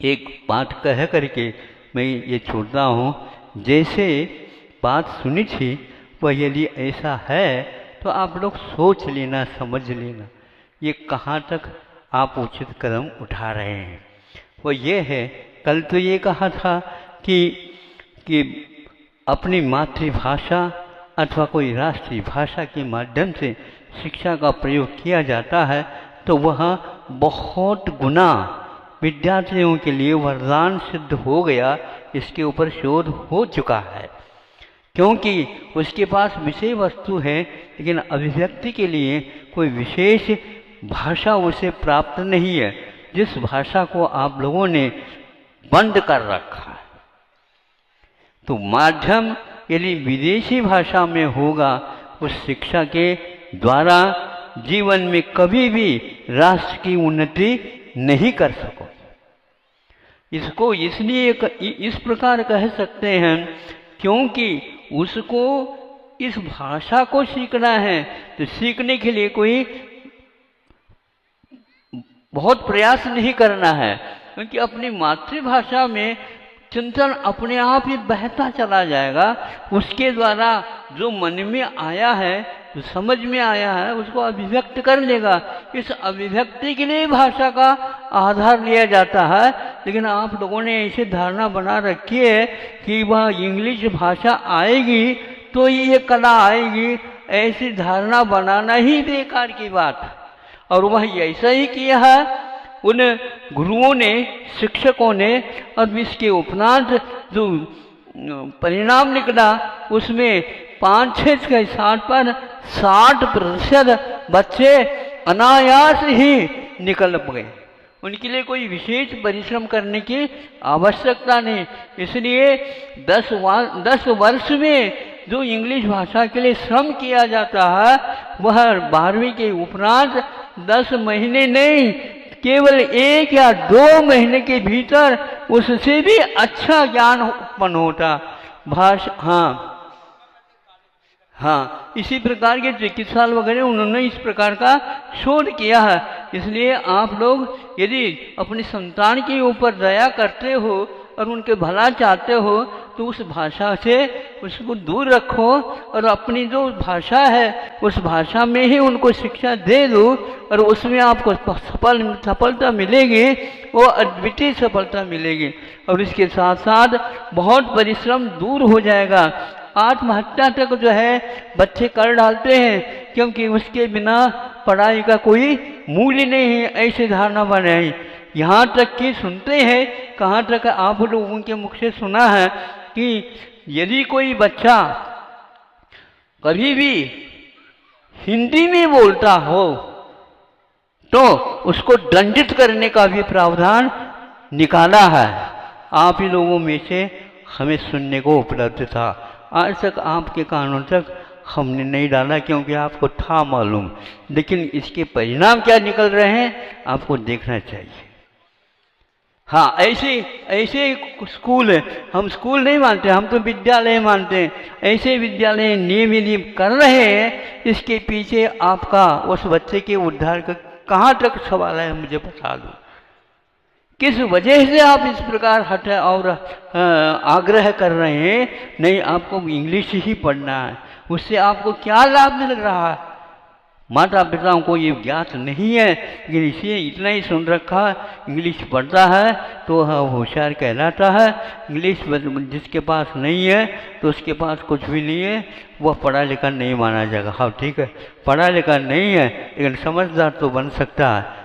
एक बात कह करके मैं ये छोड़ता हूँ। जैसे बात सुनी थी वह यदि ऐसा है तो आप लोग सोच लेना, समझ लेना ये कहाँ तक आप उचित कदम उठा रहे हैं। वो ये है, कल तो ये कहा था कि अपनी मातृभाषा अथवा कोई राष्ट्रीय भाषा के माध्यम से शिक्षा का प्रयोग किया जाता है तो वह बहुत गुना विद्यार्थियों के लिए वरदान सिद्ध हो गया। इसके ऊपर शोध हो चुका है, क्योंकि उसके पास विषय वस्तु है लेकिन अभिव्यक्ति के लिए कोई विशेष भाषा उसे प्राप्त नहीं है, जिस भाषा को आप लोगों ने बंद कर रखा है। तो माध्यम यदि विदेशी भाषा में होगा उस शिक्षा के द्वारा जीवन में कभी भी राष्ट्र की उन्नति नहीं कर सको। इसको इसलिए इस प्रकार कह सकते हैं क्योंकि उसको इस भाषा को सीखना है तो सीखने के लिए कोई बहुत प्रयास नहीं करना है, क्योंकि अपनी मातृभाषा में चिंतन अपने आप ही बहता चला जाएगा। उसके द्वारा जो मन में आया है, जो समझ में आया है, उसको अभिव्यक्त कर लेगा। इस अभिव्यक्ति के लिए भाषा का आधार लिया जाता है। लेकिन आप लोगों ने ऐसी धारणा बना रखी है कि वह इंग्लिश भाषा आएगी तो ये कला आएगी। ऐसी धारणा बनाना ही बेकार की बात है। और वह ऐसा ही किया है उन गुरुओं ने, शिक्षकों ने। और इसके उपरांत जो परिणाम निकला उसमें 5-6 के साथ पर 60% बच्चे अनायास ही निकल गए। उनके लिए कोई विशेष परिश्रम करने की आवश्यकता नहीं। इसलिए 10 वर्ष में जो इंग्लिश भाषा के लिए श्रम किया जाता है वह 12वीं के उपरांत 10 महीने नहीं, केवल 1 या 2 महीने के भीतर उससे भी अच्छा ज्ञान उत्पन्न होता भाषा। हाँ, इसी प्रकार के चिकित्सा वगैरह उन्होंने इस प्रकार का शोध किया है। इसलिए आप लोग यदि अपनी संतान के ऊपर दया करते हो और उनके भला चाहते हो तो उस भाषा से उसको दूर रखो और अपनी जो भाषा है उस भाषा में ही उनको शिक्षा दे दो और उसमें आपको सफलता मिलेगी, वो अद्वितीय सफलता मिलेगी। और इसके साथ साथ बहुत परिश्रम दूर हो जाएगा। आत्महत्या तक जो है बच्चे कर डालते हैं क्योंकि उसके बिना पढ़ाई का कोई मूल्य नहीं है, ऐसी धारणा बनाई। यहाँ तक कि सुनते हैं, कहाँ तक आप लोगों के मुख से सुना है कि यदि कोई बच्चा कभी भी हिंदी में बोलता हो तो उसको दंडित करने का भी प्रावधान निकाला है। आप ही लोगों में से हमें सुनने को उपलब्ध था। आज तक आपके कानों तक हमने नहीं डाला क्योंकि आपको था मालूम, लेकिन इसके परिणाम क्या निकल रहे हैं आपको देखना चाहिए। हाँ, ऐसे स्कूल है, हम स्कूल नहीं मानते, हम तो विद्यालय मानते हैं। ऐसे विद्यालय नियम कर रहे हैं, इसके पीछे आपका उस बच्चे के उद्धार का कहाँ तक सवाल है मुझे बता दो। किस वजह से आप इस प्रकार हट और आग्रह कर रहे हैं? नहीं, आपको इंग्लिश ही पढ़ना है, उससे आपको क्या लाभ मिल रहा है? माता पिताओं को ये ज्ञात नहीं है, लेकिन इसे इतना ही सुन रखा है इंग्लिश पढ़ता है तो होशियार कहलाता है। इंग्लिश जिसके पास नहीं है तो उसके पास कुछ भी नहीं है, वह पढ़ा लिखा नहीं माना जाएगा। हाँ ठीक है, पढ़ा लिखा नहीं है लेकिन समझदार तो बन सकता है।